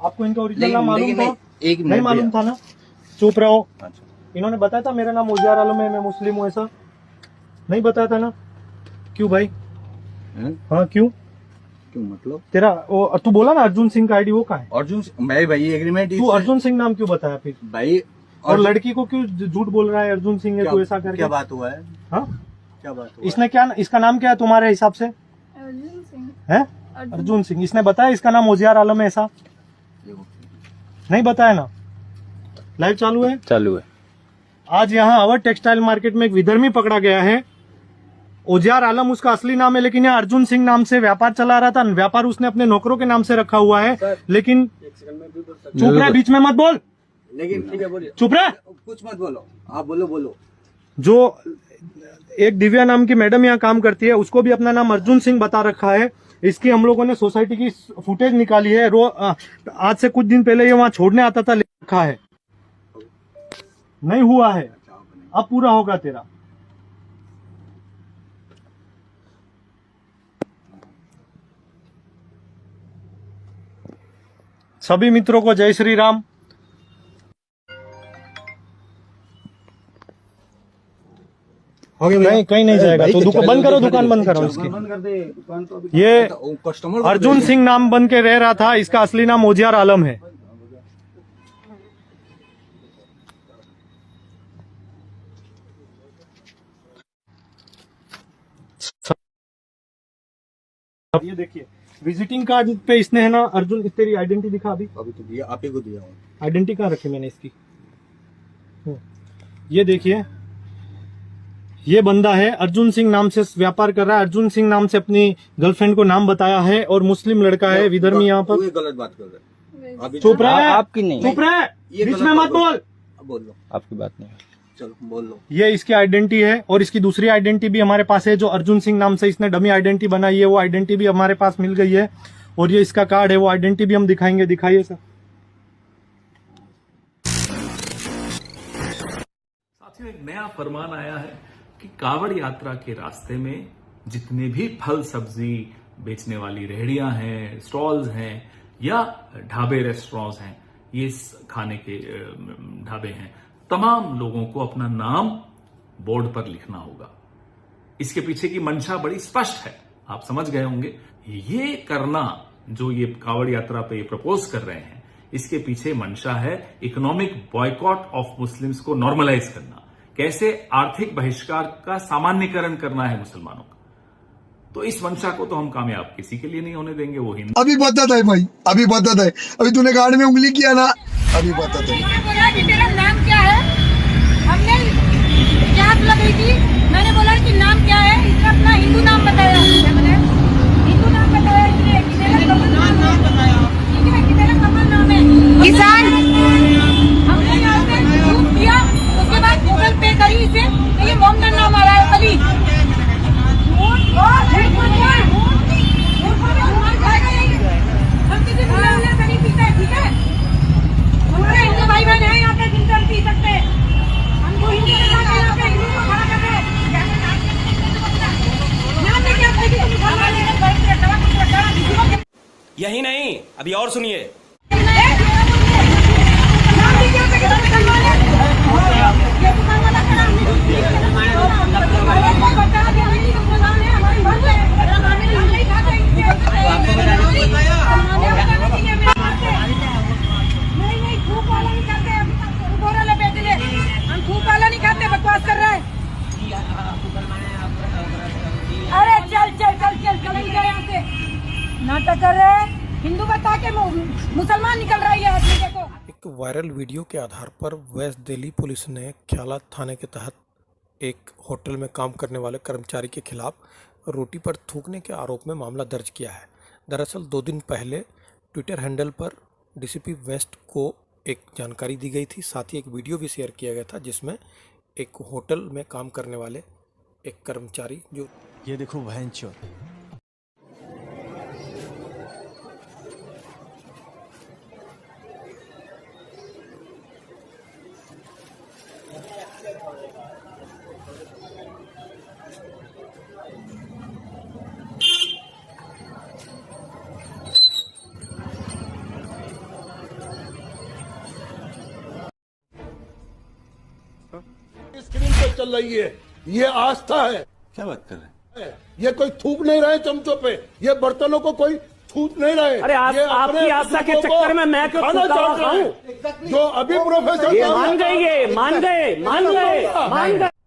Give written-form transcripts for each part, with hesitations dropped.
आपको इनका ओरिजिनल नाम मालूम था? एक नहीं मालूम था ना? चुप रहो। अच्छा। इन्होंने बताया था मेरा नाम उजियार आलम है, मैं मुस्लिम हूँ, ऐसा नहीं बताया था ना? क्यों भाई? हाँ क्यों मतलब तेरा वो तू बोला ना अर्जुन सिंह का आईडी, वो कहाँ है? अर्जुन भाई एग्रीमेंट तू अर्जुन सिंह नाम क्यों बताया फिर भाई? और लड़की को क्यों झूठ बोल रहा है अर्जुन सिंह है तू ऐसा करके? क्या बात हुआ है? हाँ क्या बात हुआ? इसने क्या, इसका नाम क्या है तुम्हारे हिसाब से? अर्जुन सिंह है अर्जुन सिंह। इसने बताया इसका नाम उजियार आलम है, ऐसा नहीं बताया ना? लाइव चालू है? चालू है। आज यहाँ अवर टेक्सटाइल मार्केट में एक विधर्मी पकड़ा गया है। उजियार आलम उसका असली नाम है, लेकिन यह अर्जुन सिंह नाम से व्यापार चला रहा था। व्यापार उसने अपने नौकरों के नाम से रखा हुआ है, लेकिन चुप रहे, बीच में मत बोल। लेकिन ठीक है बोलिए, चुप रहे, कुछ मत बोलो, आप बोलो। जो एक दिव्या नाम की मैडम यहाँ काम करती है, उसको भी अपना नाम अर्जुन सिंह बता रखा है। इसकी हम लोगों ने सोसाइटी की फुटेज निकाली है। आज से कुछ दिन पहले ये वहाँ छोड़ने आता था, लिखा है नहीं हुआ है, अब पूरा होगा तेरा। सभी मित्रों को जय श्री राम। नहीं कहीं नहीं जाएगा, तो दुकान बंद करो, दुकान बंद करो इसकी। बंद कर दे दुकान तो अभी। ये कस्टमर अर्जुन सिंह नाम बन के रह रहा था, इसका असली नाम उजियार आलम है। ये देखिए विजिटिंग कार्ड पे इसने है ना अर्जुन, तेरी आइडेंटिटी दिखा अभी तो दिया, आप ही को दिया। आइडेंटिटी कहाँ रखी मैंने इसकी? ये देखिए, ये बंदा है अर्जुन सिंह नाम से व्यापार कर रहा है। अर्जुन सिंह नाम से अपनी गर्लफ्रेंड को नाम बताया है, और मुस्लिम लड़का है विधर्मी। यहाँ पर गलत बात कर रहे हैं। चुप रहे, आपकी नहीं, चुप रहे, बीच में मत बोल। बोलो, आपकी बात नहीं। चलो बोल लो। ये इसकी आइडेंटिटी है, और इसकी दूसरी आइडेंटिटी भी हमारे पास है, जो अर्जुन सिंह नाम से इसने डमी आइडेंटिटी बनाई है। वो आइडेंटिटी भी हमारे पास मिल गई है, और ये इसका कार्ड है, वो आइडेंटिटी भी हम दिखाएंगे। दिखाइए सर। साथियों, एक नया फरमान आया है कि कावड़ यात्रा के रास्ते में जितने भी फल सब्जी बेचने वाली रेहड़ियां हैं, स्टॉल्स हैं, या ढाबे रेस्टोरेंट्स हैं, ये खाने के ढाबे हैं, तमाम लोगों को अपना नाम बोर्ड पर लिखना होगा। इसके पीछे की मंशा बड़ी स्पष्ट है, आप समझ गए होंगे। ये करना, जो ये कावड़ यात्रा पे ये प्रपोज कर रहे हैं, इसके पीछे मंशा है इकोनॉमिक बॉयकॉट ऑफ मुस्लिम्स को नॉर्मलाइज करना। कैसे आर्थिक बहिष्कार का सामान्यकरण करना है मुसलमानों का। तो इस मंशा को तो हम कामयाब किसी के लिए नहीं होने देंगे। वो हिंदू अभी बताता है भाई, अभी बताता है। अभी तूने गाड़ी में उंगली किया ना, अभी बताता है। मैंने बोला कि तेरा नाम क्या है, हमने जांच लगाई थी। मैंने बोला कि नाम क्या है, इसका अपना हिंदू नाम बताया। हिंदू नाम बताया इसने कि तेरा कमल नाम बताया। ठीक है कि तेरा कमल नाम है किसान। हमने यहाँ पे प्रूफ किया, उसके बाद गूगल पे करी इसे, तो ये मोहम्मद नाम आ रहा है अली। हम किसी मुसलमान से नहीं पीते हैं, ठीक है? हमारे हिंदू भाई बहन हैं यहाँ पे, जिनसे हम पी सकते हैं। हमको हिंदू के साथ यहाँ पे हिंदू को खड़ा कर रहे हैं। नाम लेके आप किसी को मुसलमान लेकर घर से रखा, कुछ रखा, किसी को यही नहीं, अभी और सुनिए। नाम लीजिए, आप किसी को मुसलमान है। ये दुकान वाला का नाम लीजिए। बता दे, हम हिंदू मुसलमान हैं, हमारी बात है। हमारे नाम नहीं खाते, नहीं धूप वाला नहीं खाते, हम बोरा लपेट ले, हम धूप वाला नहीं खाते, बकवास कर रहा है। अरे चल चल चल चल चल यहाँ से, नाटक कर रहे हैं। हिंदू बता के मुसलमान निकल रहा है आदमी। देखो, एक वायरल वीडियो के आधार पर वेस्ट दिल्ली पुलिस ने ख्याला थाने के तहत एक होटल में काम करने वाले कर्मचारी के खिलाफ रोटी पर थूकने के आरोप में मामला दर्ज किया है। दरअसल 2 दिन पहले ट्विटर हैंडल पर डीसीपी वेस्ट को एक जानकारी दी गई थी, साथ ही एक वीडियो भी शेयर किया गया था जिसमें एक होटल में काम करने वाले एक कर्मचारी, जो ये देखो भैंचोद, स्क्रीन पर चल रही है, ये आस्था है। क्या बात कर रहे हैं? ये कोई थूक नहीं रहे चमचों पे, ये बर्तनों को कोई थूक नहीं रहे। अरे आपकी आस्था के चक्कर में मैं क्यों खाना थूकता चाहता हूं? हूं जो अभी प्रोफेसर मान गए।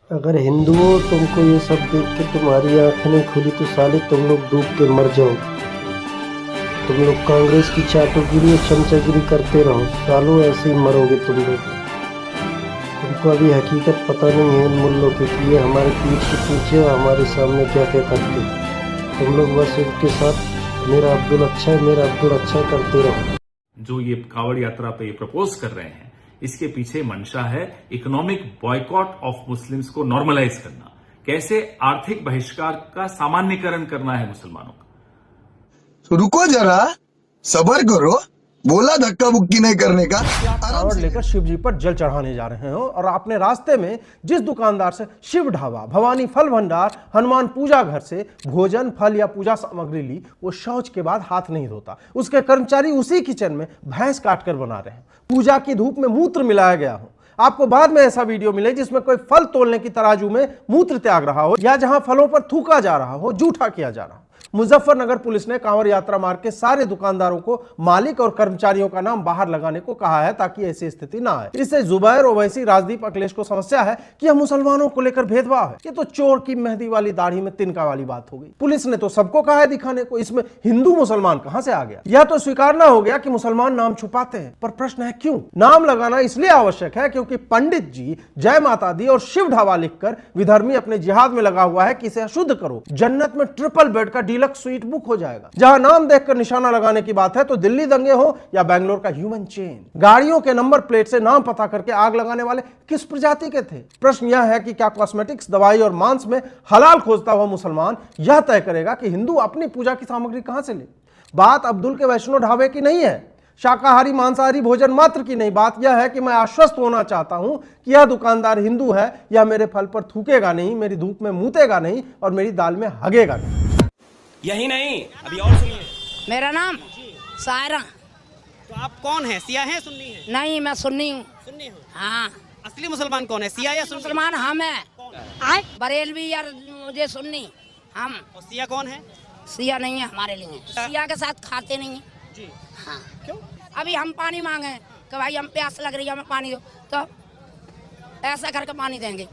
अगर हिंदुओं तुमको ये सब देख के तुम्हारी आंखें नहीं खुली तो साले तुम लोग डूब के मर जाओ। तुम लोग कांग्रेस की चाटोगिरी और चमचागिरी करते रहो, सालों ऐसे ही मरोगे तुम लोग। तुमको अभी हकीकत पता नहीं है इन मुल्लों की कि ये हमारे पीठ के पीछे और हमारे सामने क्या क्या करते। तुम लोग बस इनके साथ मेरा अब्दुल अच्छा है, मेरा अब्दुल अच्छा करते रहो। जो ये कावड़ यात्रा पे प्रपोज कर रहे हैं, इसके पीछे मंशा है इकोनॉमिक बॉयकॉट ऑफ मुस्लिम्स को नॉर्मलाइज करना, कैसे आर्थिक बहिष्कार का सामान्यकरण करना है मुसलमानों का। तो रुको जरा, सब्र करो, बोला धक्का बुक्की नहीं करने का। कावड़ लेकर शिव जी पर जल चढ़ाने जा रहे हो और आपने रास्ते में जिस दुकानदार से शिव ढाबा, भवानी फल भंडार, हनुमान पूजा घर से भोजन फल या पूजा सामग्री ली, वो शौच के बाद हाथ नहीं धोता। उसके कर्मचारी उसी किचन में भैंस काट कर बना रहे हैं। पूजा की धूप में मूत्र मिलाया गया हो। आपको बाद में ऐसा वीडियो मिले जिसमें कोई फल तोलने की तराजू में मूत्र त्याग रहा हो या जहां फलों पर थूका जा रहा हो, जूठा किया जा रहा हो। मुजफ्फरनगर पुलिस ने कांवड़ यात्रा मार्ग के सारे दुकानदारों को मालिक और कर्मचारियों का नाम बाहर लगाने को कहा है ताकि ऐसी स्थिति ना आए। इससे जुबैर, ओवैसी, राजदीप, अखिलेश को समस्या है कि यह मुसलमानों को लेकर भेदभाव है। ये तो चोर की मेहंदी वाली दाढ़ी में तिनका वाली बात हो गई। पुलिस ने तो सबको कहा है दिखाने को, इसमें हिंदू मुसलमान कहां से आ गया। यह तो स्वीकारना हो गया कि मुसलमान नाम छुपाते हैं, पर प्रश्न है क्यों। नाम लगाना इसलिए आवश्यक है क्योंकि पंडित जी जय माता दी और शिव ढाबा लिखकर विधर्मी अपने जिहाद में लगा हुआ है कि इसे अशुद्ध करो। जन्नत में ट्रिपल बेड का डीलक्स स्वीट बुक हो जाएगा। जहां नाम देखकर निशाना लगाने की बात है तो दिल्ली दंगे हो या बेंगलोर का ह्यूमन चेन, गाड़ियों के नंबर प्लेट से नाम पता करके आग लगाने वाले किस प्रजाति के थे। प्रश्न यह है कि क्या कॉस्मेटिक्स, दवाई और मांस में हलाल खोजता हुआ मुसलमान यह तय करेगा कि हिंदू अपनी पूजा की सामग्री कहां से ले। बात अब्दुल के वैष्णो ढाबे की नहीं है, शाकाहारी मांसाहारी भोजन मात्र की नहीं। बात यह है कि मैं आश्वस्त होना चाहता हूं कि यह दुकानदार हिंदू है, यह मेरे फल पर थूकेगा नहीं, मेरी धूप में मूतेगा नहीं और मेरी दाल में हगेगा नहीं। यही नहीं, अभी और सुनिए। मेरा नाम सायरा। तो आप कौन है, सिया है सुन्नी है? नहीं, मैं सुन्नी हूँ। सुन्नी हो? हाँ। असली मुसलमान कौन है, सिया या सुन्नी? मुसलमान हम है, बरेलवी या मुझे सुन्नी हम। और सिया कौन है? सिया नहीं है हमारे लिए, सिया के साथ खाते नहीं है जी। हाँ। क्यों? अभी हम पानी मांगे कि भाई हम प्यास लग रही है, हमें पानी दो, तो ऐसा करके पानी देंगे।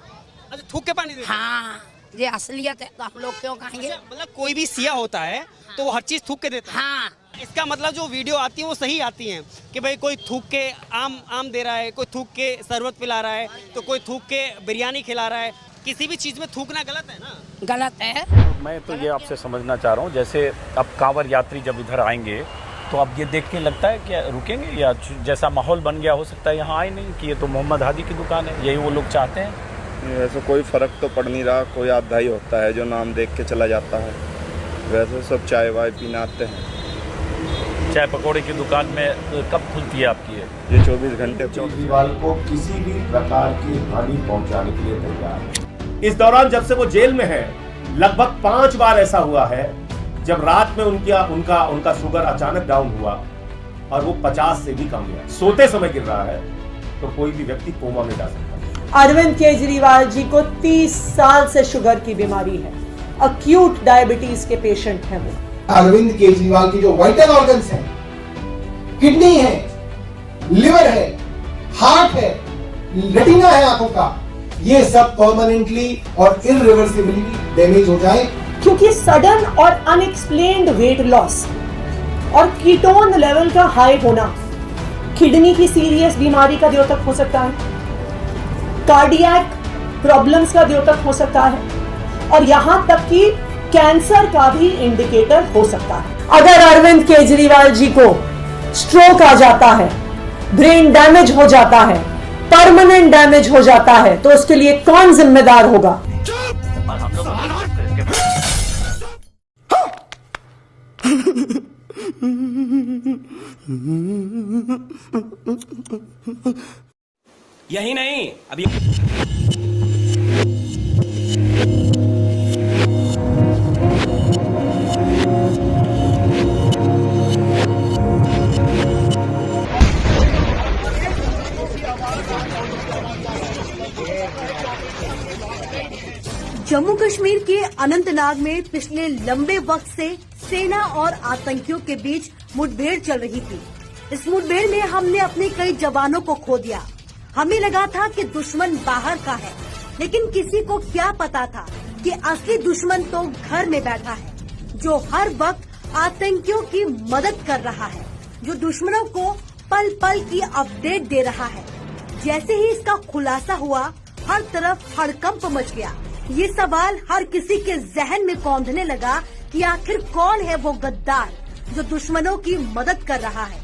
अच्छा, थूक के पानी देते? हाँ, ये असलियत है तो हम लोग क्यों कहेंगे। अच्छा, मतलब कोई भी सिया होता है तो वो हर चीज थूक के देता है। हाँ। इसका मतलब जो वीडियो आती है वो सही आती है कि भाई कोई थूक के आम दे रहा है, कोई थूक के शरबत पिला रहा है, तो कोई थूक के बिरयानी खिला रहा है। किसी भी चीज में थूकना गलत है ना? गलत है। मैं तो ये आपसे समझना चाह रहा हूँ, जैसे अब कांवड़ यात्री जब इधर आएंगे तो अब ये देख के लगता है कि रुकेंगे, या जैसा माहौल बन गया हो सकता है यहाँ आए नहीं कि ये तो मोहम्मद हादी की दुकान है, यही वो लोग चाहते हैं। वैसे कोई फ़र्क तो पड़ नहीं रहा, कोई आधा ही होता है जो नाम देख के चला जाता है। वैसे सब चाय वाय पीने आते हैं। चाय पकौड़े की दुकान में कब खुलती है आपकी? ये 24 घंटे। केजरीवाल को किसी भी प्रकार की हानि पहुंचाने के लिए तैयार है। इस दौरान जब से वो जेल में है, लगभग 5 बार ऐसा हुआ है जब रात में उनका शुगर अचानक डाउन हुआ और वो 50 से भी कम गया, सोते समय गिर रहा है, तो कोई भी व्यक्ति कोमा में जा सकता है। अरविंद केजरीवाल जी को 30 साल से शुगर की बीमारी है, अक्यूट डायबिटीज के पेशेंट हैं वो। अरविंद केजरीवाल की जो वाइटल ऑर्गन्स हैं, किडनी है, लिवर है, हार्ट है, रेटिना है आंखों का, ये सब परमानेंटली और इरिवर्सिबली डैमेज हो जाए। क्योंकि सडन और अनएक्सप्लेन्ड वेट लॉस और कीटोन लेवल का हाई होना किडनी की सीरियस बीमारी का द्योतक हो सकता है, कार्डियक प्रॉब्लम्स का द्योतक हो सकता है और यहां तक कि कैंसर का भी इंडिकेटर हो सकता है। अगर अरविंद केजरीवाल जी को स्ट्रोक आ जाता है, ब्रेन डैमेज हो जाता है, परमानेंट डैमेज हो जाता है, तो उसके लिए कौन जिम्मेदार होगा? यही नहीं, अभी जम्मू कश्मीर के अनंतनाग में पिछले लंबे वक्त से सेना और आतंकियों के बीच मुठभेड़ चल रही थी। इस मुठभेड़ में हमने अपने कई जवानों को खो दिया। हमें लगा था कि दुश्मन बाहर का है, लेकिन किसी को क्या पता था कि असली दुश्मन तो घर में बैठा है, जो हर वक्त आतंकियों की मदद कर रहा है, जो दुश्मनों को पल पल की अपडेट दे रहा है। जैसे ही इसका खुलासा हुआ, हर तरफ हड़कंप मच गया। ये सवाल हर किसी के जहन में कौंधने लगा कि आखिर कौन है वो गद्दार जो दुश्मनों की मदद कर रहा है।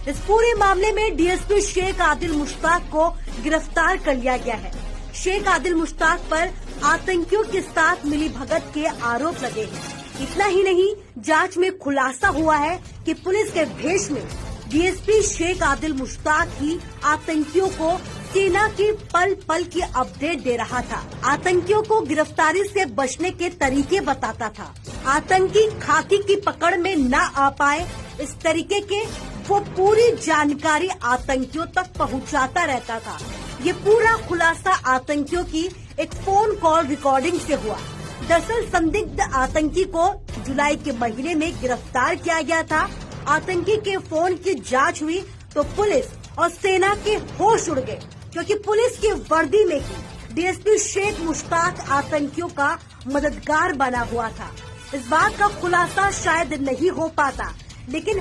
इस पूरे मामले में डीएसपी शेख आदिल मुश्ताक को गिरफ्तार कर लिया गया है। शेख आदिल मुश्ताक पर आतंकियों के साथ मिलीभगत के आरोप लगे हैं। इतना ही नहीं, जांच में खुलासा हुआ है कि पुलिस के भेष में डीएसपी शेख आदिल मुश्ताक ही आतंकियों को सेना की पल पल की अपडेट दे रहा था, आतंकियों को गिरफ्तारी से बचने के तरीके बताता था, आतंकी खाकी की पकड़ में न आ पाए इस तरीके के वो पूरी जानकारी आतंकियों तक पहुंचाता रहता था। ये पूरा खुलासा आतंकियों की एक फोन कॉल रिकॉर्डिंग से हुआ। दरअसल संदिग्ध आतंकी को जुलाई के महीने में गिरफ्तार किया गया था। आतंकी के फोन की जांच हुई तो पुलिस और सेना के होश उड़ गए, क्योंकि पुलिस की वर्दी में ही डीएसपी शेख मुश्ताक आतंकियों का मददगार बना हुआ था। इस बात का खुलासा शायद नहीं हो पाता, लेकिन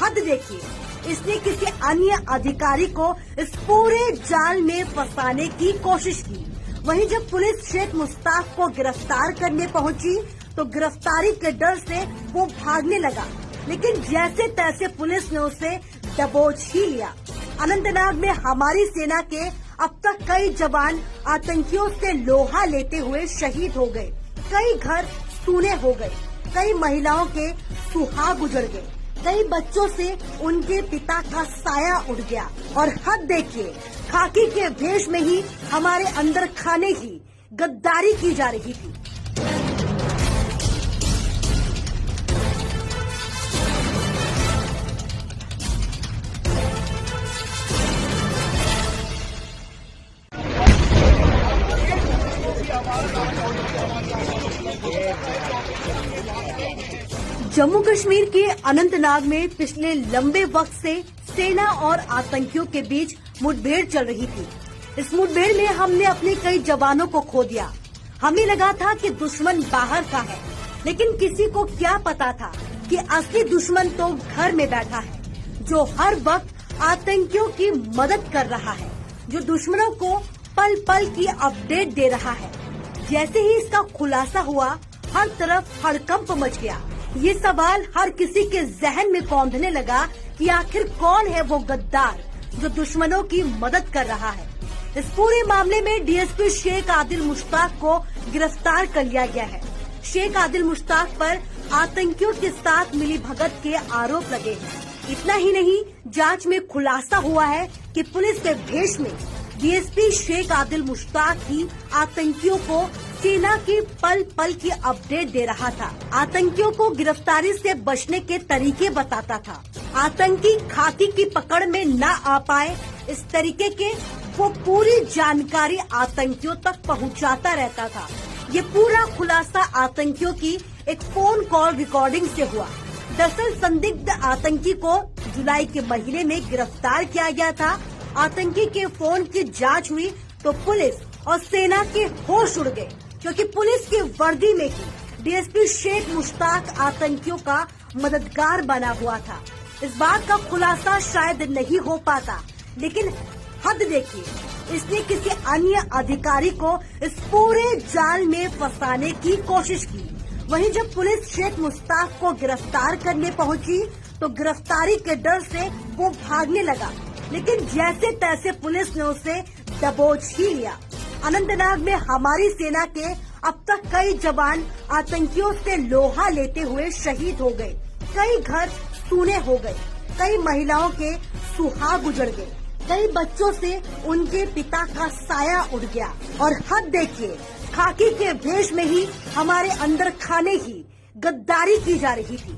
हद देखिए, इसने किसी अन्य अधिकारी को इस पूरे जाल में फंसाने की कोशिश की। वहीं जब पुलिस शेख मुश्ताक को गिरफ्तार करने पहुंची तो गिरफ्तारी के डर से वो भागने लगा, लेकिन जैसे तैसे पुलिस ने उसे दबोच ही लिया। अनंतनाग में हमारी सेना के अब तक कई जवान आतंकियों से लोहा लेते हुए शहीद हो गए, कई घर सूने हो गए, कई महिलाओं के सुहाग उजड़ गए, कई बच्चों से उनके पिता का साया उड़ गया। और हद देखिए, खाकी के भेष में ही हमारे अंदर खाने की गद्दारी की जा रही थी। जम्मू कश्मीर के अनंतनाग में पिछले लंबे वक्त से सेना और आतंकियों के बीच मुठभेड़ चल रही थी। इस मुठभेड़ में हमने अपने कई जवानों को खो दिया। हमें लगा था कि दुश्मन बाहर का है, लेकिन किसी को क्या पता था कि असली दुश्मन तो घर में बैठा है, जो हर वक्त आतंकियों की मदद कर रहा है, जो दुश्मनों को पल पल की अपडेट दे रहा है। जैसे ही इसका खुलासा हुआ, हर तरफ हड़कंप मच गया। ये सवाल हर किसी के जहन में कौंधने लगा कि आखिर कौन है वो गद्दार जो दुश्मनों की मदद कर रहा है। इस पूरे मामले में डीएसपी शेख आदिल मुश्ताक को गिरफ्तार कर लिया गया है। शेख आदिल मुश्ताक पर आतंकियों के साथ मिलीभगत के आरोप लगे हैं। इतना ही नहीं, जांच में खुलासा हुआ है कि पुलिस के भेष में डीएसपी शेख आदिल मुश्ताक ही आतंकियों को सेना की पल पल की अपडेट दे रहा था, आतंकियों को गिरफ्तारी से बचने के तरीके बताता था, आतंकी खाकी की पकड़ में न आ पाए इस तरीके के वो पूरी जानकारी आतंकियों तक पहुंचाता रहता था। ये पूरा खुलासा आतंकियों की एक फोन कॉल रिकॉर्डिंग से हुआ। दरअसल संदिग्ध आतंकी को जुलाई के महीने में गिरफ्तार किया गया था। आतंकी के फोन की जांच हुई तो पुलिस और सेना के होश उड़ गए, क्योंकि पुलिस की वर्दी में ही डीएसपी शेख मुश्ताक आतंकियों का मददगार बना हुआ था। इस बात का खुलासा शायद नहीं हो पाता, लेकिन हद देखिए, इसने किसी अन्य अधिकारी को इस पूरे जाल में फंसाने की कोशिश की। वहीं जब पुलिस शेख मुश्ताक को गिरफ्तार करने पहुंची तो गिरफ्तारी के डर से वो भागने लगा, लेकिन जैसे तैसे पुलिस ने उसे दबोच ही लिया। अनंतनाग में हमारी सेना के अब तक कई जवान आतंकियों से लोहा लेते हुए शहीद हो गए, कई घर सूने हो गए, कई महिलाओं के सुहाग उजड़ गए, कई बच्चों से उनके पिता का साया उड़ गया। और हद देखिए, खाकी के भेष में ही हमारे अंदर खाने ही गद्दारी की जा रही थी।